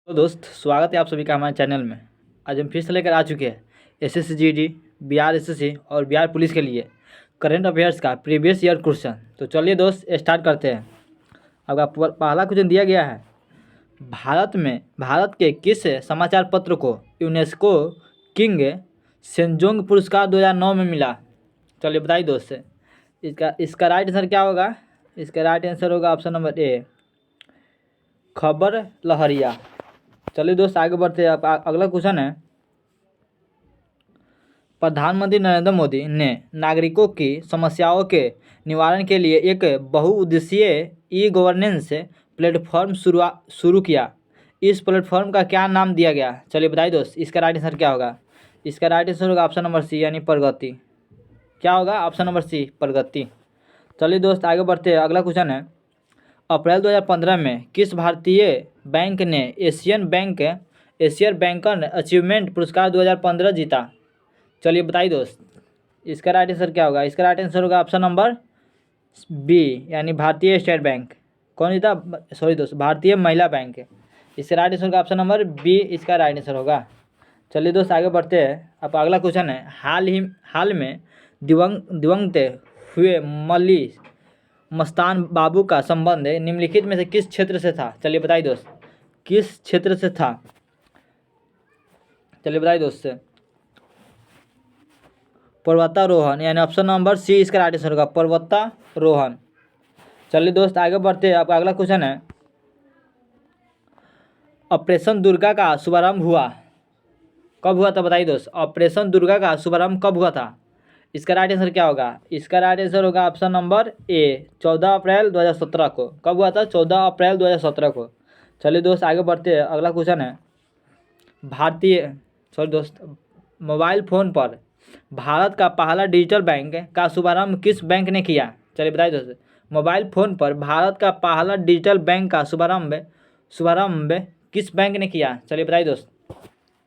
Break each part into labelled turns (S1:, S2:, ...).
S1: तो दोस्त, स्वागत है आप सभी का हमारे चैनल में। आज हम फिर से लेकर आ चुके हैं एसएससी जीडी, बिहार एसएससी और बिहार पुलिस के लिए करंट अफेयर्स का प्रीवियस ईयर क्वेश्चन। तो चलिए दोस्त, स्टार्ट करते हैं। आपका पहला क्वेश्चन दिया गया है, भारत के किस समाचार पत्र को यूनेस्को किंग सेंजोंग पुरस्कार 2009 में मिला? चलिए बताइए दोस्त। इसका राइट आंसर क्या होगा? इसका राइट आंसर होगा ऑप्शन नंबर ए, खबर लहरिया। चलिए दोस्त, आगे बढ़ते हैं। अगला क्वेश्चन है, प्रधानमंत्री नरेंद्र मोदी ने नागरिकों की समस्याओं के निवारण के लिए एक बहुउद्देशीय ई गवर्नेंस प्लेटफॉर्म शुरू किया। इस प्लेटफॉर्म का क्या नाम दिया गया? चलिए बताइए दोस्त, इसका राइट आंसर क्या होगा? इसका राइट आंसर होगा ऑप्शन नंबर सी, यानी प्रगति। क्या होगा? ऑप्शन नंबर सी, प्रगति। चलिए दोस्त, आगे बढ़ते हैं। अगला क्वेश्चन है, अप्रैल 2015 में किस भारतीय बैंक ने एशियन बैंकर अचीवमेंट पुरस्कार 2015 जीता? चलिए बताइए दोस्त, इसका राइट आंसर क्या होगा? इसका राइट आंसर होगा ऑप्शन नंबर बी, यानी भारतीय स्टेट बैंक। कौन जीता? सॉरी दोस्त, भारतीय महिला बैंक। इसका राइट आंसर होगा ऑप्शन नंबर बी, इसका राइट आंसर होगा। चलिए दोस्त, आगे बढ़ते हैं। अब अगला क्वेश्चन है, हाल में दिवंगत हुए मल्ली मस्तान बाबू का संबंध निम्नलिखित में से किस क्षेत्र से था? चलिए बताइए दोस्त, किस क्षेत्र से था? चलिए बताइए दोस्त। पर्वतारोहण, यानी ऑप्शन नंबर सी इसका राइट आंसर होगा, पर्वतारोहण। चलिए दोस्त, आगे बढ़ते हैं। आपका अगला क्वेश्चन है, ऑपरेशन दुर्गा का शुभारंभ हुआ कब हुआ था? बताइए दोस्त, ऑपरेशन दुर्गा का शुभारंभ कब हुआ था? इसका राइट आंसर क्या होगा? इसका राइट आंसर होगा ऑप्शन नंबर ए, 14 अप्रैल 2017 को। कब हुआ था? 14 अप्रैल 2017 को। चलिए दोस्त, आगे बढ़ते हैं। अगला क्वेश्चन है, मोबाइल फ़ोन पर भारत का पहला डिजिटल बैंक का शुभारंभ किस बैंक ने किया? चलिए बताइए दोस्त, मोबाइल फ़ोन पर भारत का पहला डिजिटल बैंक का शुभारंभ किस बैंक ने किया? चलिए बताइए दोस्त,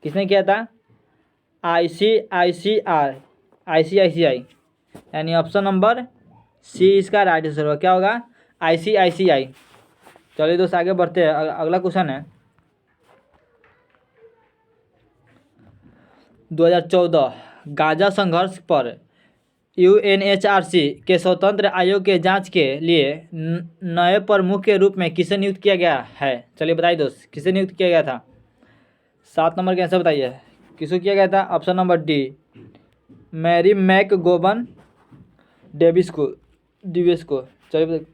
S1: किसने किया था? आईसीआईसीआई, यानी ऑप्शन नंबर सी इसका राइट आंसर होगा। क्या होगा? आईसीआईसीआई। चलिए दोस्त, आगे बढ़ते हैं। अगला क्वेश्चन है, 2014 गाजा संघर्ष पर यूएनएचआरसी के स्वतंत्र आयोग के जांच के लिए नए प्रमुख के रूप में किसे नियुक्त किया गया है? चलिए बताइए दोस्त, किसे नियुक्त किया गया था? 7 नंबर के आंसर बताइए, किसको किया गया था? Option number D, Mary McGovern Davis को। चलिए,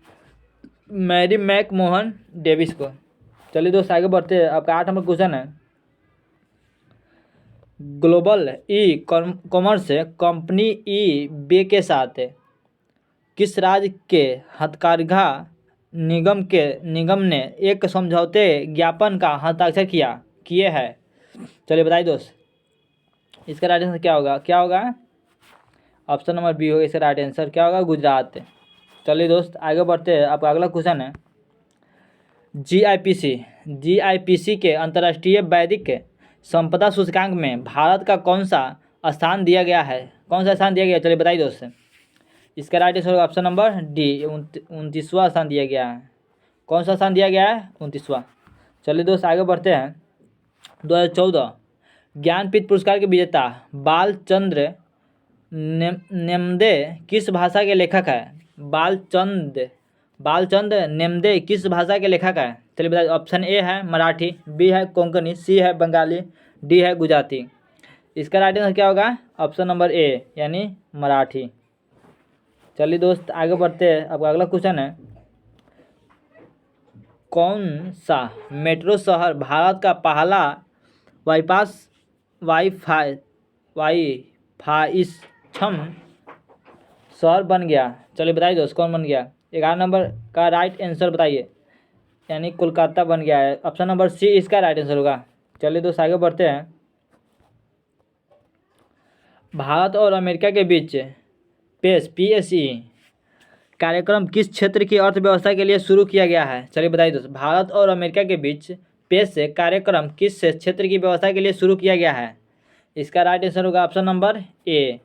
S1: मैरी मैकमोहन डेविस को। चलिए दोस्त, आगे बढ़ते हैं। आपका 8 नंबर क्वेश्चन है, ग्लोबल ई कॉमर्स कंपनी ई बे के साथ किस राज्य के हथकरघा निगम ने एक समझौते ज्ञापन का हस्ताक्षर किए हैं? चलिए बताइए दोस्त, इसका राइट आंसर क्या होगा? क्या होगा? ऑप्शन नंबर बी होगा इसका राइट आंसर। क्या होगा? गुजरात। चलिए दोस्त, आगे बढ़ते हैं। आपका अगला क्वेश्चन है, जीआईपीसी के अंतर्राष्ट्रीय बौद्धिक संपदा सूचकांक में भारत का कौन सा स्थान दिया गया है? कौन सा स्थान दिया गया? चलिए बताइए दोस्त, इसका राइट आंसर होगा ऑप्शन नंबर डी, 29वां स्थान दिया गया है। कौन सा स्थान दिया गया है? 29वां। चलिए दोस्त, आगे बढ़ते हैं। 2014 ज्ञानपीठ पुरस्कार के विजेता बालचंद्र नेम्दे किस भाषा के लेखक है? बालचंद नेम्दे किस भाषा के लेखक है? चलिए बताइए, ऑप्शन ए है मराठी, बी है कोंकणी, सी है बंगाली, डी है गुजराती। इसका राइट आंसर क्या होगा? ऑप्शन नंबर ए, यानी मराठी। चलिए दोस्त, आगे बढ़ते हैं। अब अगला क्वेश्चन है, कौन सा मेट्रो शहर भारत का पहला वाईफाईक्षम शहर बन गया? चलिए बताइए दोस्त, कौन बन गया? 11 नंबर का राइट आंसर बताइए, यानी कोलकाता बन गया है। ऑप्शन नंबर सी इसका राइट आंसर होगा। चलिए दोस्त, आगे बढ़ते हैं। भारत और अमेरिका के बीच पीएसई कार्यक्रम किस क्षेत्र की अर्थव्यवस्था के लिए शुरू किया गया है? चलिए बताइए दोस्त, भारत और अमेरिका के बीच पेश कार्यक्रम किस क्षेत्र की व्यवस्था के लिए शुरू किया गया है? इसका राइट आंसर होगा ऑप्शन नंबर ए,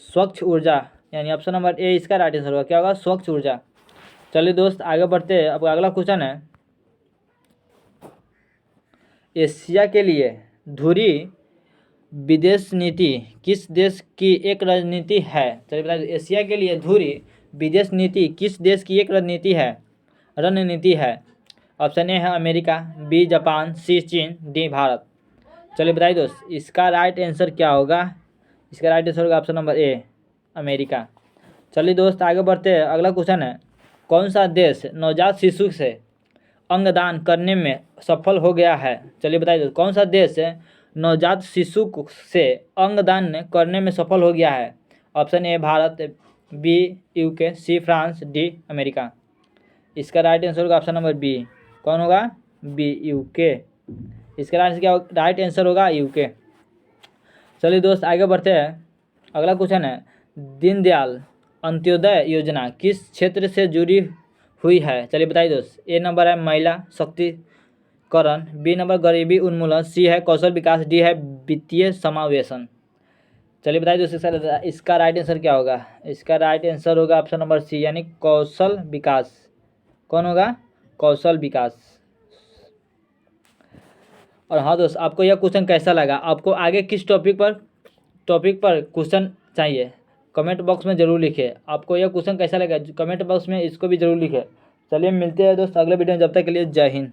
S1: स्वच्छ ऊर्जा, यानी ऑप्शन नंबर ए इसका राइट आंसर होगा। क्या होगा? स्वच्छ ऊर्जा। चलिए दोस्त, आगे बढ़ते हैं। अब अगला क्वेश्चन है, एशिया के लिए धुरी विदेश नीति किस देश की एक रणनीति है? चलिए बता दो, एशिया के लिए धुरी विदेश नीति किस देश की एक रणनीति है? ऑप्शन ए है अमेरिका, बी जापान, सी चीन, डी भारत। चलिए बताइए दोस्त, इसका राइट आंसर क्या होगा? इसका राइट आंसर होगा ऑप्शन नंबर ए अमेरिका। चलिए दोस्त आगे बढ़ते हैं। अगला क्वेश्चन है, कौन सा देश नवजात शिशु से अंगदान करने में सफल हो गया है? चलिए बताइए दोस्त, कौन सा देश नवजात शिशु से अंगदान करने में सफल हो गया है? Option A Bharat, B UK, C France, D America. इसका राइट आंसर होगा ऑप्शन नंबर बी। कौन होगा? B UK. इसका राइट आंसर होगा यूके। चलिए दोस्त आगे बढ़ते हैं। अगला क्वेश्चन है, दीनदयाल अंत्योदय योजना किस क्षेत्र से जुड़ी हुई है? चलिए बताइए दोस्त, ए नंबर है महिला शक्तिकरण, बी नंबर गरीबी उन्मूलन, सी है कौशल विकास, डी है वित्तीय समावेशन। चलिए बताइए दोस्त, इसका राइट आंसर क्या होगा? इसका राइट आंसर होगा ऑप्शन नंबर सी यानी कौशल विकास। कौन होगा? कौशल विकास। और हाँ दोस्त, आपको यह क्वेश्चन कैसा लगा? आपको आगे किस टॉपिक पर क्वेश्चन चाहिए? कमेंट बॉक्स में ज़रूर लिखें। आपको यह क्वेश्चन कैसा लगा कमेंट बॉक्स में इसको भी ज़रूर लिखें। चलिए मिलते हैं दोस्त अगले वीडियो में, जब तक के लिए जय हिंद।